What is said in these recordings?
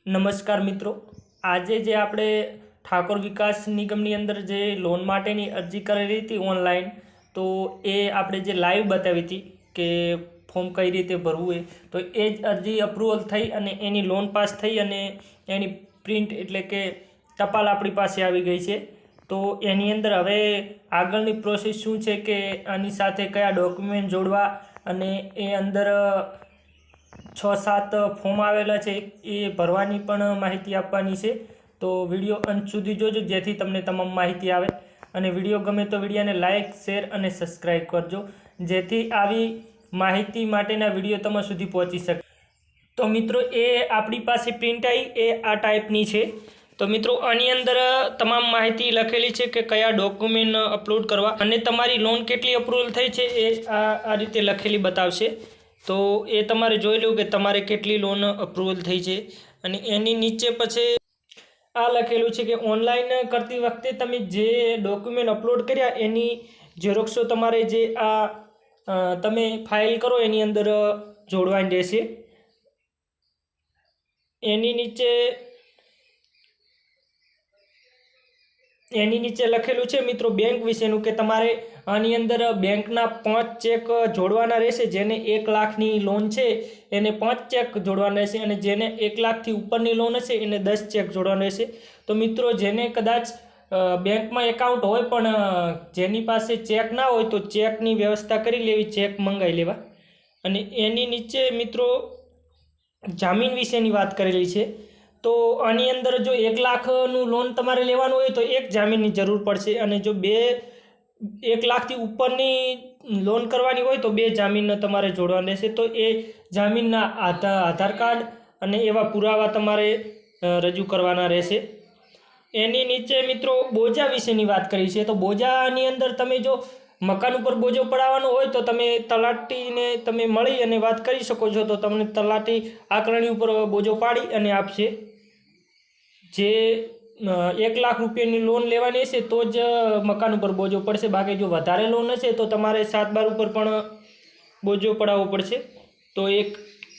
નમસ્કાર મિત્રો, આજે જે આપણે ઠાકોર વિકાસ નિગમની અંદર જે લોન માટેની અરજી કરેલી હતી ઓનલાઈન, તો એ આપણે જે લાઈવ બતાવી હતી કે ફોર્મ કઈ રીતે ભરવું તો એ જ અરજી અપ્રુવલ થઈ અને એની લોન પાસ થઈ અને એની પ્રિન્ટ એટલે કે ટપાલ આપણી પાસે આવી ગઈ છે। તો એની અંદર હવે આગળની પ્રોસેસ શું છે કે આની સાથે કયા ડોક્યુમેન્ટ જોડવા અને એ અંદર 6-7 ફોર્મ આવેલા છે એ ભરવાની પણ માહિતી આપવાની છે। તો વિડીયો અંત સુધી જોજો જેથી તમને તમામ માહિતી આવે અને વિડીયો ગમે તો વિડીયોને લાઇક શેર અને સબસ્ક્રાઈબ કરજો જેથી આવી માહિતી માટેના વિડીયો તમારા સુધી પહોંચી શકે। તો મિત્રો એ આપણી પાસે પ્રિન્ટ આવી એ આ ટાઈપની છે। તો મિત્રો આની અંદર તમામ માહિતી લખેલી છે કે કયા ડોક્યુમેન્ટ અપલોડ કરવા અને તમારી લોન કેટલી અપ્રુવલ થઈ છે એ આ રીતે લખેલી બતાવશે। તો એ તમારે જોઈ લેવું કે તમારે કેટલી લોન અપ્રુવલ થઈ છે અને એની નીચે પછી આ લખેલું છે કે ઓનલાઈન કરતી વખતે તમે જે ડોક્યુમેન્ટ અપલોડ કર્યા એની ઝેરોક્ષો તમારે જે આ તમે ફાઇલ કરો એની અંદર જોડવાની રહેશે। એની નીચે લખેલું છે મિત્રો બેંક વિશેનું કે તમારે આની અંદર બેંકના 5 ચેક જોડવાના રહેશે। જેને 1 લાખની લોન છે એને 5 ચેક જોડવાના રહેશે અને જેને 1 લાખથી ઉપરની લોન હશે એને 10 ચેક જોડવાના રહેશે। તો મિત્રો જેને કદાચ બેંકમાં એકાઉન્ટ હોય પણ જેની પાસે ચેક ના હોય તો ચેકની વ્યવસ્થા કરી લેવી, ચેક મંગાવી લેવા। અને એની નીચે મિત્રો જામીન વિશેની વાત કરેલી છે। તો આની અંદર જો 1 લાખનું લોન તમારે લેવાનું હોય તો એક જામીનની જરૂર પડશે અને જો 1 લાખથી ઉપરની લોન કરવાની હોય તો 2 જામીન તમારે જોડવાના રહેશે। તો એ જામીનના આધાર કાર્ડ અને એવા પુરાવા તમારે રજૂ કરવાના રહેશે। એની નીચે મિત્રો બોજા વિશેની વાત કરી છે। તો બોજાની અંદર તમે જો મકાન ઉપર બોજો પડાવવાનો હોય તો તમે તલાટીને તમે મળી અને વાત કરી શકો છો। તો તમને તલાટી આંકણી ઉપર બોજો પાડી અને આપશે। જે 1 લાખ રૂપિયાની લોન લેવાની હશે તો જ મકાન ઉપર બોજો પડશે, બાકી જો વધારે લોન હશે તો તમારે 7 બાર ઉપર પણ બોજો પડાવવો પડશે। તો એક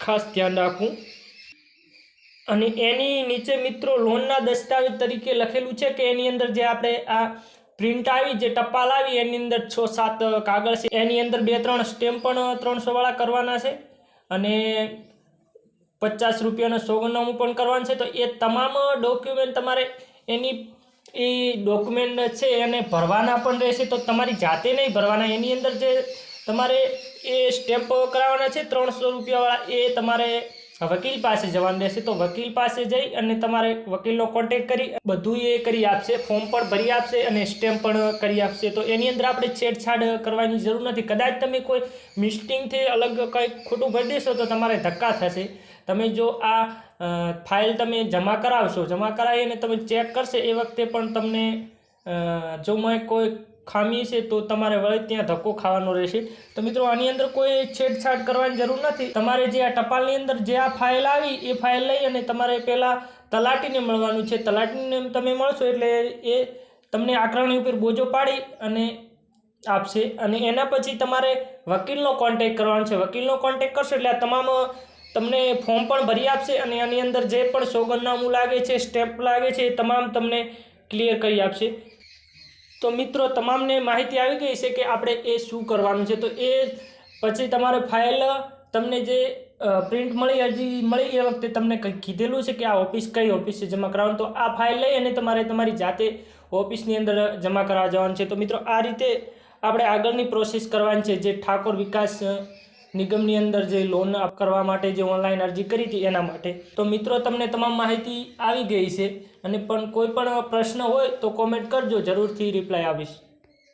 ખાસ ધ્યાન રાખવું। અને એની નીચે મિત્રો લોનના દસ્તાવેજ તરીકે લખેલું છે કે એની અંદર જે આપણે આ પ્રિન્ટ આવી જે ટપાલ આવી એની અંદર 6-7 કાગળ છે, એની અંદર 2-3 સ્ટેમ્પ પણ 300 વાળા કરવાના છે અને 50 રૂપિયાનું સોગંદનામું પણ કરવાનું છે। તો એ તમામ ડોક્યુમેન્ટ તમારે એની એ ડોક્યુમેન્ટ છે એને ભરવાના પણ રહેશે। તો તમારી જાતે નહીં ભરવાના, એની અંદર જે તમારે એ સ્ટેમ્પ કરાવવાના છે 300 રૂપિયાવાળા એ તમારે વકીલ પાસે જવાનું રહેશે। તો વકીલ પાસે જઈ અને તમારે વકીલનો કોન્ટેક્ટ કરી બધું એ કરી આપશે, ફોર્મ પણ ભરી આપશે અને સ્ટેમ્પ પણ કરી આપશે। તો એની અંદર આપણે છેડછાડ કરવાની જરૂર નથી। કદાચ તમે કોઈ મિસ્ટેકથી અલગ કંઈક ખોટું ભરી દેશો તો તમારે ધક્કા થશે। તમે જો આ ફાઇલ તમે જમા કરાવશો, જમા કરાવી અને તમે ચેક કરશે એ વખતે પણ તમને જો કોઈ ખામી છે તો તમારે વળી ત્યાં ધક્કો ખાવાનો રહેશે। તો મિત્રો આની અંદર કોઈ છેડછાડ કરવાની જરૂર નથી। તમારે જે આ ટપાલની અંદર જે આ ફાઇલ આવી એ ફાઇલ લઈ અને તમારે પહેલાં તલાટીને મળવાનું છે। તલાટીને તમે મળશો એટલે એ તમને આંકણી ઉપર બોજો પાડી અને આપશે અને એના પછી તમારે વકીલનો કોન્ટેક્ટ કરવાનો છે। વકીલનો કોન્ટેક્ટ કરશો એટલે આ તમામ તમને ફોર્મ પણ ભરી આપશે અને આની અંદર જે પણ સોગંદનામું લાગે છે, સ્ટેમ્પ લાગે છે એ તમામ તમને ક્લિયર કરી આપશે। તો મિત્રો તમામને માહિતી આવી ગઈ છે કે આપણે એ શું કરવાનું છે। તો એ પછી તમારે ફાઇલ તમને જે પ્રિન્ટ મળી, અરજી મળી એ વખતે તમને કંઈક કીધેલું છે કે આ ઓફિસ કઈ ઓફિસે જમા કરાવવાનું। તો આ ફાઇલ લઈ અને તમારે તમારી જાતે ઓફિસની અંદર જમા કરાવવા જવાનું છે। તો મિત્રો આ રીતે આપણે આગળની પ્રોસેસ કરવાની છે જે ઠાકોર વિકાસ નિગમની અંદર જે લોન કરવા માટે જે ઓનલાઈન અરજી કરી હતી એના માટે। તો મિત્રો તમને તમામ માહિતી આવી ગઈ છે અને પણ કોઈ પણ પ્રશ્ન હોય તો કોમેન્ટ કરજો, જરૂરથી રિપ્લાય આપીશ।